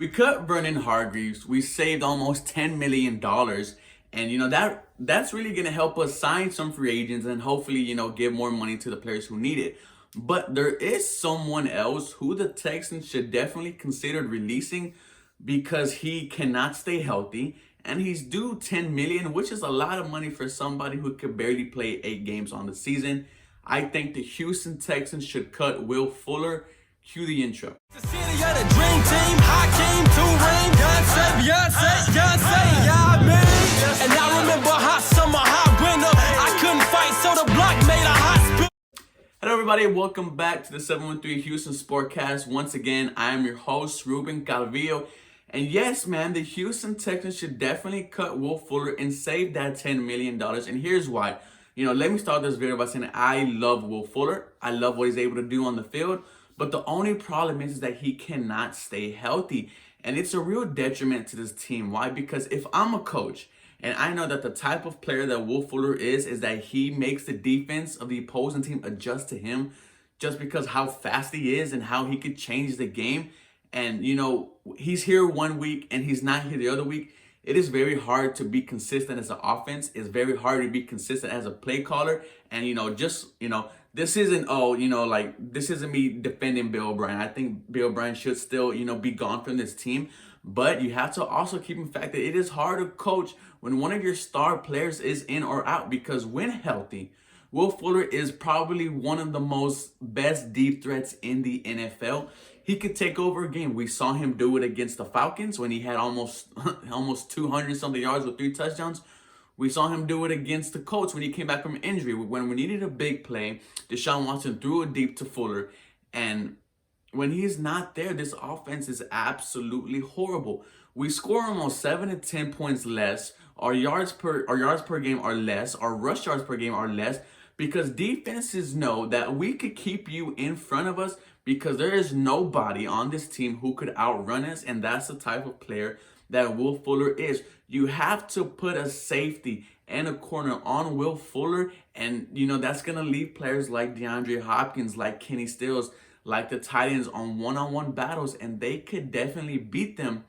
We cut Vernon Hargreaves. We saved almost $10 million. And that's really gonna help us sign some free agents and hopefully, give more money to the players who need it. But there is someone else who the Texans should definitely consider releasing because he cannot stay healthy and he's due 10 million, which is a lot of money for somebody who could barely play 8 games on the season. I think the Houston Texans should cut Will Fuller. Cue the intro. The city of the dream team, Hakeem, Turing, Beyonce, yeah, me. And I remember hot summer, hot winter. I couldn't fight, so the block made a hot spin. Hello, everybody. Welcome back to the 713 Houston Sportcast. Once again, I am your host, Ruben Calvillo. And yes, man, the Houston Texans should definitely cut Will Fuller and save that $10 million. And here's why. Let me start this video by saying I love Will Fuller. I love what he's able to do on the field. But the only problem is that he cannot stay healthy. And it's a real detriment to this team. Why? Because if I'm a coach and I know that the type of player that Will Fuller is that he makes the defense of the opposing team adjust to him just because how fast he is and how he could change the game. And, he's here one week and he's not here the other week. It is very hard to be consistent as an offense. It's very hard to be consistent as a play caller. And, this isn't, this isn't me defending billobrien. I think billobrien should still, be gone from this team. But you have to also keep in fact that it is hard to coach when one of your star players is in or out, because when healthy, Will Fuller is probably one of the most best deep threats in the NFL. He could take over a game. We saw him do it against the Falcons when he had almost 200 something yards with 3 touchdowns. We saw him do it against the Colts when he came back from injury. When we needed a big play, Deshaun Watson threw it deep to Fuller. And when he's not there, this offense is absolutely horrible. We score almost 7 to 10 points less. Our yards per game are less. Our rush yards per game are less, because defenses know that we could keep you in front of us because there is nobody on this team who could outrun us, and that's the type of player that Will Fuller is. You have to put a safety and a corner on Will Fuller, and that's gonna leave players like DeAndre Hopkins, like Kenny Stills, like the Titans on one-on-one battles, and they could definitely beat them.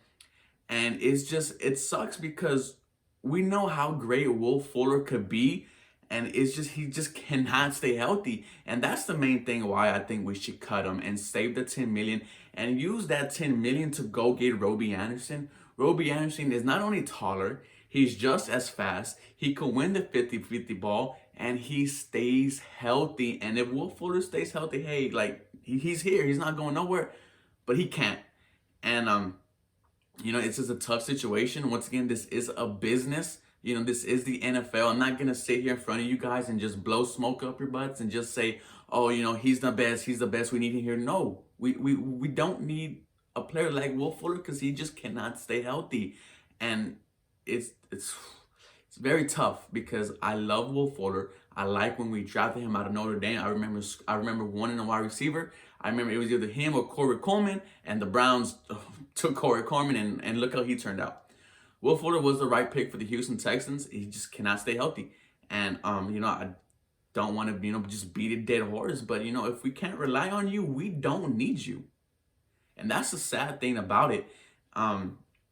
And it sucks because we know how great Will Fuller could be, and he just cannot stay healthy. And that's the main thing why I think we should cut him and save the 10 million and use that 10 million to go get Robbie Anderson. Robbie Anderson is not only taller, he's just as fast. He could win the 50-50 ball, and he stays healthy. And if Will Fuller stays healthy, hey, he's here. He's not going nowhere, but he can't. And it's just a tough situation. Once again, this is a business. This is the NFL. I'm not gonna sit here in front of you guys and just blow smoke up your butts and just say, oh, he's the best. He's the best. We need him here. No, we don't need a player like Will Fuller because he just cannot stay healthy. And it's very tough because I love Will Fuller. I like when we drafted him out of Notre Dame. I remember wanting a wide receiver. I remember it was either him or Corey Coleman, and the Browns took Corey Coleman, and look how he turned out. Will Fuller was the right pick for the Houston Texans. He just cannot stay healthy. And I don't want to just beat a dead horse, but if we can't rely on you, we don't need you. And that's the sad thing about it.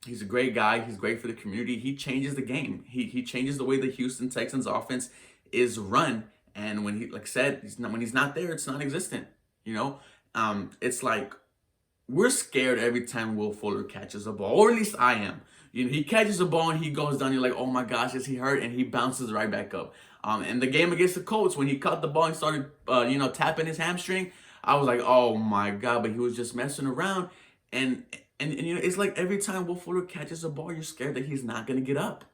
He's a great guy. He's great for the community. He changes the game. He changes the way the Houston Texans offense is run. And when when he's not there, it's non-existent. It's like we're scared every time Will Fuller catches a ball, or at least I am. He catches a ball and he goes down. You're like, oh my gosh, is he hurt? And he bounces right back up. And the game against the Colts, when he caught the ball and started, tapping his hamstring, I was like, oh my God, but he was just messing around. And it's like every time Will Fuller catches a ball, you're scared that he's not going to get up.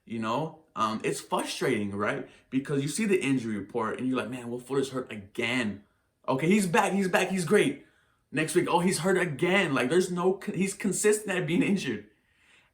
It's frustrating, right? Because you see the injury report and you're like, man, Will Fuller's hurt again. Okay, he's back, he's great. Next week, oh, he's hurt again. He's consistent at being injured.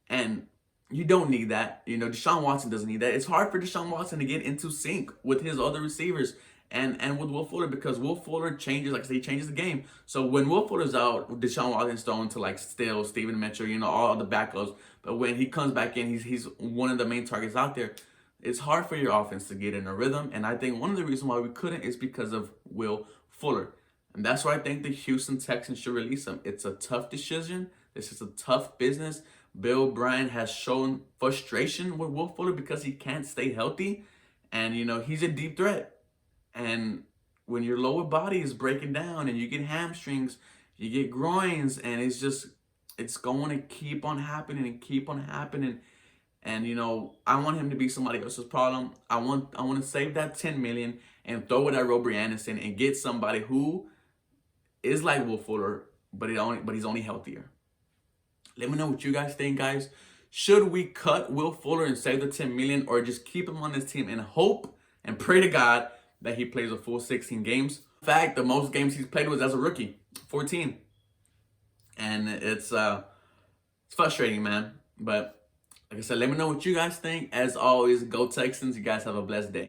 And you don't need that. Deshaun Watson doesn't need that. It's hard for Deshaun Watson to get into sync with his other receivers and with Will Fuller, because Will Fuller changes, like I say, he changes the game. So when Will Fuller's out, Deshaun Watson's thrown to Stills, Steven Mitchell, all the backups. But when he comes back in, he's one of the main targets out there. It's hard for your offense to get in a rhythm. And I think one of the reasons why we couldn't is because of Will Fuller. And that's why I think the Houston Texans should release him. It's a tough decision. This is a tough business. Billobrien has shown frustration with Will Fuller because he can't stay healthy. And, he's a deep threat. And when your lower body is breaking down and you get hamstrings, you get groins, and it's going to keep on happening and keep on happening. And I want him to be somebody else's problem. I want to save that 10 million and throw it at billobrien and get somebody who is like Will Fuller, but he's only healthier. Let me know what you guys think, guys. Should we cut Will Fuller and save the 10 million, or just keep him on this team and hope and pray to God that he plays a full 16 games? In fact, the most games he's played was as a rookie, 14. And it's frustrating, man. But like I said, let me know what you guys think. As always, go Texans. You guys have a blessed day.